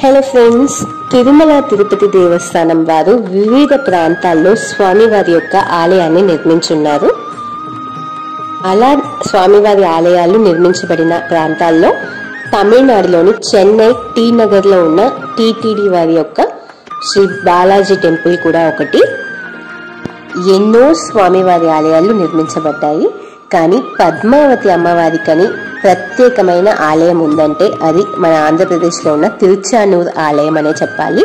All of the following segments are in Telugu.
హలో ఫ్రెండ్స్, తిరుమల తిరుపతి దేవస్థానం వారు వివిధ ప్రాంతాల్లో స్వామివారి యొక్క ఆలయాన్ని నిర్మించున్నారు. అలా స్వామివారి ఆలయాలు నిర్మించబడిన ప్రాంతాల్లో తమిళనాడులోని చెన్నై టీ నగర్లో ఉన్న టీటీడీ వారి యొక్క శ్రీ బాలాజీ టెంపుల్ కూడా ఒకటి. ఎన్నో స్వామివారి ఆలయాలు నిర్మించబడ్డాయి, కానీ పద్మావతి అమ్మవారికని ప్రత్యేకమైన ఆలయం ఉందంటే అది మన ఆంధ్రప్రదేశ్లో ఉన్న తిరుచానూర్ ఆలయం అనే చెప్పాలి.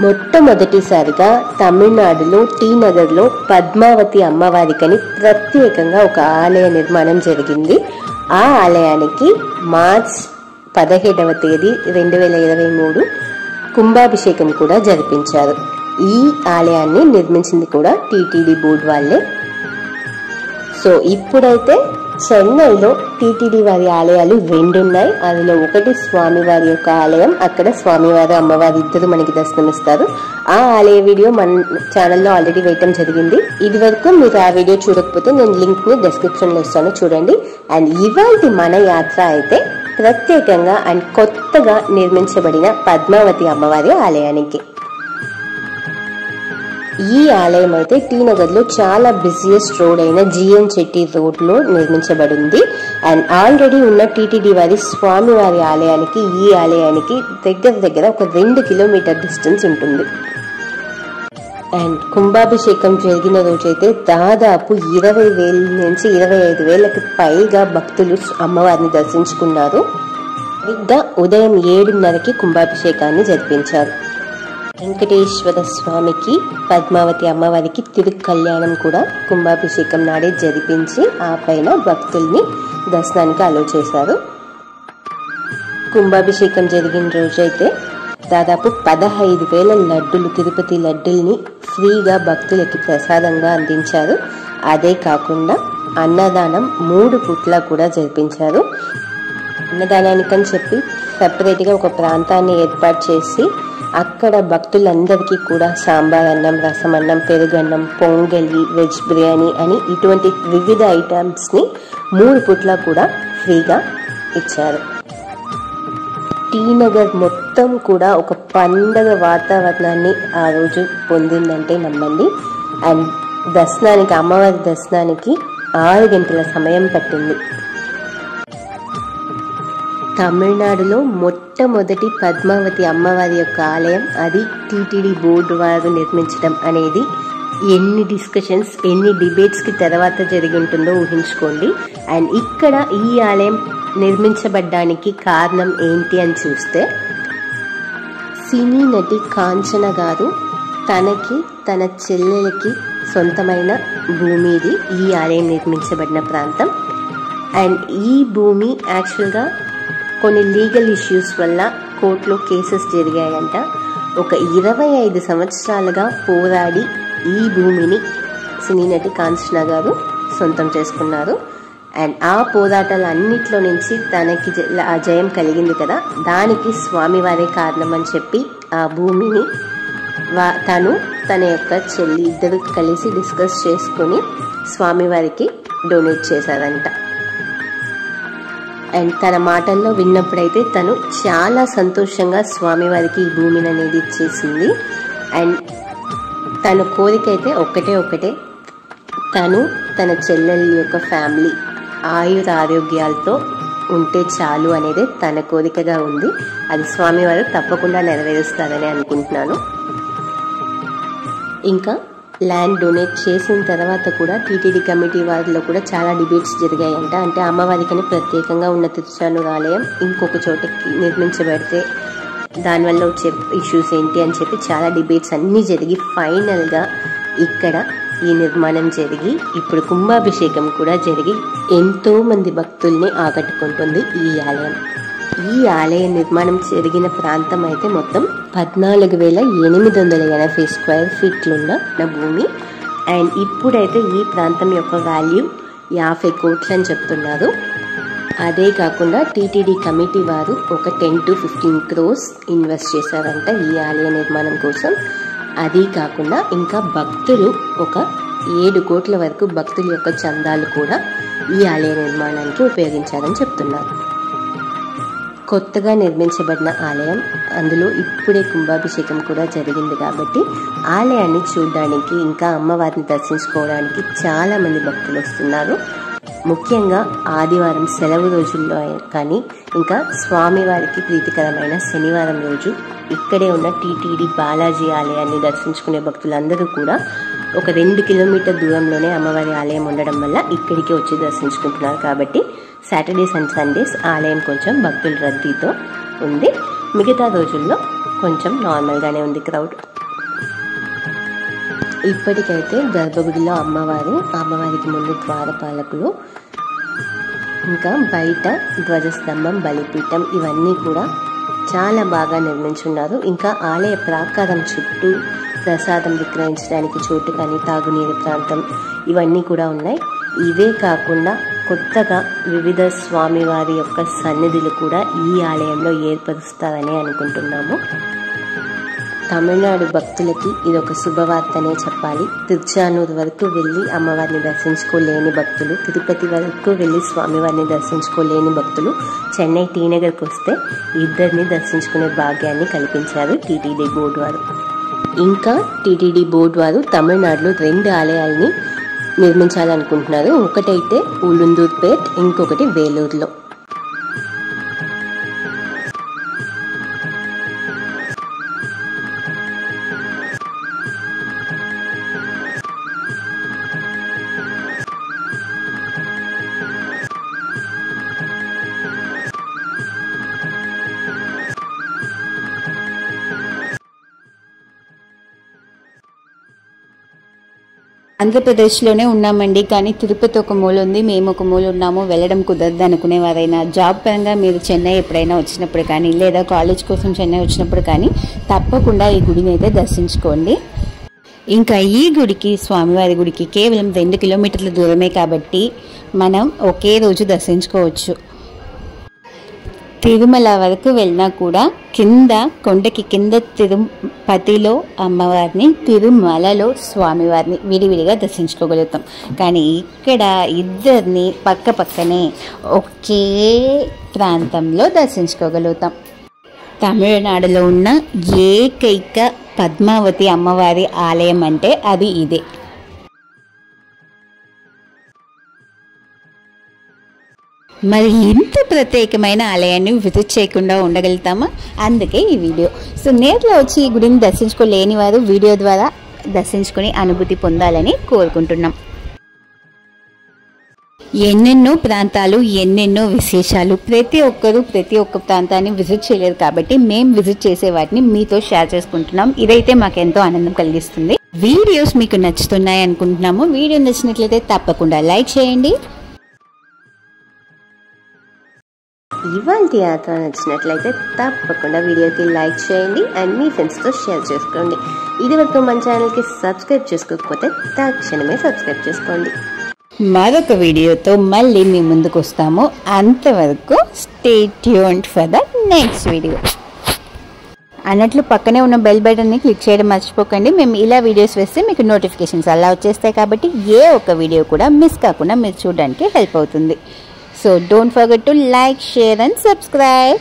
మొట్టమొదటిసారిగా తమిళనాడులో టీ నగర్లో పద్మావతి అమ్మవారికని ప్రత్యేకంగా ఒక ఆలయ నిర్మాణం జరిగింది. ఆ ఆలయానికి మార్చ్ 17వ తేదీ 2023 కుంభాభిషేకం కూడా జరిపించారు. ఈ ఆలయాన్ని నిర్మించింది కూడా టీటీడీ బోర్డు వాళ్ళే. సో ఇప్పుడైతే చెన్నైలో టీటీడీ వారి ఆలయాలు 2 ఉన్నాయి. అందులో ఒకటి స్వామివారి యొక్క ఆలయం, అక్కడ స్వామివారు అమ్మవారి ఇద్దరు మనకి దర్శనమిస్తారు. ఆ ఆలయ వీడియో మన ఛానల్లో ఆల్రెడీ వేయటం జరిగింది. ఇది వరకు మీరు ఆ వీడియో చూడకపోతే నేను లింక్ ని డిస్క్రిప్షన్లో ఇస్తాను, చూడండి. అండ్ ఇవాళ మన యాత్ర అయితే ప్రత్యేకంగా అండ్ కొత్తగా నిర్మించబడిన పద్మావతి అమ్మవారి ఆలయానికి. ఈ ఆలయం అయితే టీ నగర్లో చాలా బిజియెస్ట్ రోడ్ అయిన జిఎన్ చెట్టి రోడ్లో నిర్మించబడింది. అండ్ ఆల్రెడీ ఉన్న టీటీడీ వారి స్వామివారి ఆలయానికి ఈ ఆలయానికి దగ్గర ఒక 2 కిలోమీటర్ డిస్టెన్స్ ఉంటుంది. అండ్ కుంభాభిషేకం జరిగిన రోజైతే దాదాపు 20,000 నుంచి 25,000కి పైగా భక్తులు అమ్మవారిని దర్శించుకున్నారు. సరిగ్గా ఉదయం 7:30కి కుంభాభిషేకాన్ని జరిపించారు. వెంకటేశ్వర స్వామికి పద్మావతి అమ్మవారికి తిరుకల్యాణం కూడా కుంభాభిషేకం నాడే జరిపించి ఆ పైన భక్తుల్ని దర్శనానికి అలో చేశారు. కుంభాభిషేకం జరిగిన రోజైతే దాదాపు 15,000 లడ్డులు, తిరుపతి లడ్డుల్ని ఫ్రీగా భక్తులకి ప్రసాదంగా అందించారు. అదే కాకుండా అన్నదానం 3 పూట్ల కూడా జరిపించారు. అన్నదానానికని చెప్పి సపరేట్గా ఒక ప్రాంతాన్ని ఏర్పాటు చేసి అక్కడ భక్తులందరికీ కూడా సాంబార్ అన్నం, రసం అన్నం, పెరుగన్నం, పొంగలి, వెజ్ బిర్యానీ అని ఇటువంటి వివిధ ఐటమ్స్ని 3 పూట్ల కూడా ఫ్రీగా ఇచ్చారు. టీ నగర్ మొత్తం కూడా ఒక పండగ వాతావరణాన్ని ఆ రోజు పొందిందంటే నమ్మండి. అండ్ దర్శనానికి, అమ్మవారి దర్శనానికి 6 గంటల సమయం పట్టింది. తమిళనాడులో మొట్టమొదటి పద్మావతి అమ్మవారి యొక్క ఆలయం, అది టీటీడీ బోర్డు వారు నిర్మించడం అనేది ఎన్ని డిస్కషన్స్, ఎన్ని డిబేట్స్కి తర్వాత జరిగి ఉంటుందో ఊహించుకోండి. అండ్ ఇక్కడ ఈ ఆలయం నిర్మించబడ్డానికి కారణం ఏంటి అని చూస్తే, సినీ నటి కాంచన గారు తనకి తన చెల్లెలకి సొంతమైన భూమి ఇది, ఈ ఆలయం నిర్మించబడిన ప్రాంతం. అండ్ ఈ భూమి యాక్చువల్గా కొన్ని లీగల్ ఇష్యూస్ వల్ల కోర్టులో కేసెస్ జరిగాయంట. ఒక 25 సంవత్సరాలుగా పోరాడి ఈ భూమిని సినీ నటి కాంచన గారు సొంతం చేసుకున్నారు. అండ్ ఆ పోరాటాలన్నిట్లో నుంచి తనకి జయం కలిగింది కదా, దానికి స్వామివారే కారణం అని చెప్పి ఆ భూమిని తను తన యొక్క చెల్లి ఇద్దరు కలిసి డిస్కస్ చేసుకుని స్వామివారికి డొనేట్ చేశారంట. అండ్ తన మాటల్లో విన్నప్పుడైతే తను చాలా సంతోషంగా స్వామివారికి ఈ భూమిని అనేది ఇచ్చేసింది. అండ్ తన కోరిక అయితే ఒకటే, తను తన చెల్లెల యొక్క ఫ్యామిలీ ఆయుర ఆరోగ్యాలతో ఉంటే చాలు అనేది తన కోరికగా ఉంది. అది స్వామివారు తప్పకుండా నెరవేరుస్తారని అనుకుంటున్నాను. ఇంకా ల్యాండ్ డొనేట్ చేసిన తర్వాత కూడా టీటీడీ కమిటీ వారిలో కూడా చాలా డిబేట్స్ జరిగాయంట. అంటే అమ్మవారికని ప్రత్యేకంగా ఉన్న తిరుచానూరు ఆలయం ఇంకొక చోటకి నిర్మించబడితే దానివల్ల వచ్చే ఇష్యూస్ ఏంటి అని చెప్పి చాలా డిబేట్స్ అన్నీ జరిగి ఫైనల్గా ఇక్కడ ఈ నిర్మాణం జరిగి ఇప్పుడు కుంభాభిషేకం కూడా జరిగి ఎంతో మంది భక్తుల్ని ఆకట్టుకుంటుంది ఈ ఆలయం. ఈ ఆలయ నిర్మాణం జరిగిన ప్రాంతం అయితే మొత్తం 14,880 స్క్వేర్ ఫీట్లున్న భూమి. అండ్ ఇప్పుడైతే ఈ ప్రాంతం యొక్క వాల్యూ 50 కోట్లు అని చెప్తున్నారు. అదే కాకుండా టీటీడీ కమిటీ వారు ఒక 10 to 15 crores ఇన్వెస్ట్ చేశారంట ఈ ఆలయ నిర్మాణం కోసం. అది కాకుండా ఇంకా భక్తులు ఒక 7 కోట్ల వరకు భక్తుల యొక్క చందాలు కూడా ఈ ఆలయ నిర్మాణానికి ఉపయోగించారని చెప్తున్నారు. కొత్తగా నిర్మించబడిన ఆలయం, అందులో ఇప్పుడే కుంభాభిషేకం కూడా జరిగింది కాబట్టి ఆలయాన్ని చూడడానికి ఇంకా అమ్మవారిని దర్శించుకోవడానికి చాలామంది భక్తులు వస్తున్నారు. ముఖ్యంగా ఆదివారం సెలవు రోజుల్లో కానీ ఇంకా స్వామివారికి ప్రీతికరమైన శనివారం రోజు ఇక్కడే ఉన్న టీటీడీ బాలాజీ ఆలయాన్ని దర్శించుకునే భక్తులందరూ కూడా ఒక 2 కిలోమీటర్ దూరంలోనే అమ్మవారి ఆలయం ఉండడం వల్ల ఇక్కడికి వచ్చి దర్శించుకుంటున్నారు. కాబట్టి సాటర్డేస్ అండ్ సండేస్ ఆలయం కొంచెం భక్తుల రద్దీతో ఉంది. మిగతా రోజుల్లో కొంచెం నార్మల్గానే ఉంది క్రౌడ్. ఇప్పటికైతే గర్భగుడిలో అమ్మవారికి ముందు ద్వారపాలకులు, ఇంకా బయట ధ్వజస్తంభం, బలిపీఠం ఇవన్నీ కూడా చాలా బాగా నిర్మించున్నారు. ఇంకా ఆలయ ప్రాకారం చుట్టూ ప్రసాదం విక్రయించడానికి చోటు కానీ తాగునీరు ప్రాంతం ఇవన్నీ కూడా ఉన్నాయి. ఇవే కాకుండా కొత్తగా వివిధ స్వామివారి యొక్క సన్నిధులు కూడా ఈ ఆలయంలో ఏర్పరుస్తారని అనుకుంటున్నాము. తమిళనాడు భక్తులకి ఇది ఒక శుభవార్తనే చెప్పాలి. తిరుచానూరు వరకు వెళ్ళి అమ్మవారిని దర్శించుకోలేని భక్తులు, తిరుపతి వరకు వెళ్ళి స్వామివారిని దర్శించుకోలేని భక్తులు చెన్నై టీ నగర్కి వస్తే ఇద్దరిని దర్శించుకునే భాగ్యాన్ని కల్పించారు టీటీడీ బోర్డు వారు. ఇంకా టీటీడీ బోర్డు వారు తమిళనాడులో 2 ఆలయాల్ని నిర్మించాలనుకుంటున్నారు. ఒకటైతే ఉలుందూర్పేట్, ఇంకొకటి వేలూరులో. ఆంధ్రప్రదేశ్లోనే ఉన్నామండి, కానీ తిరుపతి ఒక మూల ఉంది, మేము ఒక మూల ఉన్నాము, వెళ్ళడం కుదరదు అనుకునేవారైనా, జాబ్ పరంగా మీరు చెన్నై ఎప్పుడైనా వచ్చినప్పుడు కానీ లేదా కాలేజ్ కోసం చెన్నై వచ్చినప్పుడు కానీ తప్పకుండా ఈ గుడిని అయితే దర్శించుకోండి. ఇంకా ఈ గుడికి, స్వామివారి గుడికి కేవలం 2 కిలోమీటర్ల దూరమే కాబట్టి మనం ఒకే రోజు దర్శించుకోవచ్చు. తిరుమల వరకు వెళ్ళినా కూడా కింద కొండకి కింద తిరుపతిలో అమ్మవారిని, తిరుమలలో స్వామివారిని విడివిడిగా దర్శించుకోగలుగుతాం. కానీ ఇక్కడ ఇద్దరిని పక్క పక్కనే ఒకే ప్రాంతంలో దర్శించుకోగలుగుతాం. తమిళనాడులో ఉన్న ఏకైక పద్మావతి అమ్మవారి ఆలయం అంటే అది ఇదే. మరి ఇంత ప్రత్యేకమైన ఆలయాన్ని విజిట్ చేయకుండా ఉండగలుగుతామా? అందుకే ఈ వీడియో. సో నేరులో వచ్చి ఈ గుడిని దర్శించుకోలేని వారు వీడియో ద్వారా దర్శించుకుని అనుభూతి పొందాలని కోరుకుంటున్నాం. ఎన్నెన్నో ప్రాంతాలు, ఎన్నెన్నో విశేషాలు, ప్రతి ఒక్క ప్రాంతాన్ని విజిట్ చేయలేరు కాబట్టి మేము విజిట్ చేసే వాటిని మీతో షేర్ చేసుకుంటున్నాం. ఇదైతే మాకు ఎంతో ఆనందం కలిగిస్తుంది. వీడియోస్ మీకు నచ్చుతున్నాయి అనుకుంటున్నాము. వీడియో నచ్చినట్లయితే తప్పకుండా లైక్ చేయండి. ఇవాళ యాత్ర నచ్చినట్లయితే తప్పకుండా వీడియోకి లైక్ చేయండి అండ్ మీ ఫ్రెండ్స్తో షేర్ చేసుకోండి. ఇదివరకు మన ఛానల్కి సబ్స్క్రైబ్ చేసుకోకపోతే తక్షణమే సబ్స్క్రైబ్ చేసుకోండి. మరొక వీడియోతో మళ్ళీ మీ ముందుకు వస్తాము. అంతవరకు stay tuned for the next video. అన్నట్లు పక్కనే ఉన్న బెల్ బటన్ని క్లిక్ చేయడం మర్చిపోకండి. మేము ఇలా వీడియోస్ వేస్తే మీకు నోటిఫికేషన్స్ అలా వచ్చేస్తాయి కాబట్టి ఏ ఒక్క వీడియో కూడా మిస్ కాకుండా మీరు చూడడానికి హెల్ప్ అవుతుంది. So don't forget to like, share and subscribe.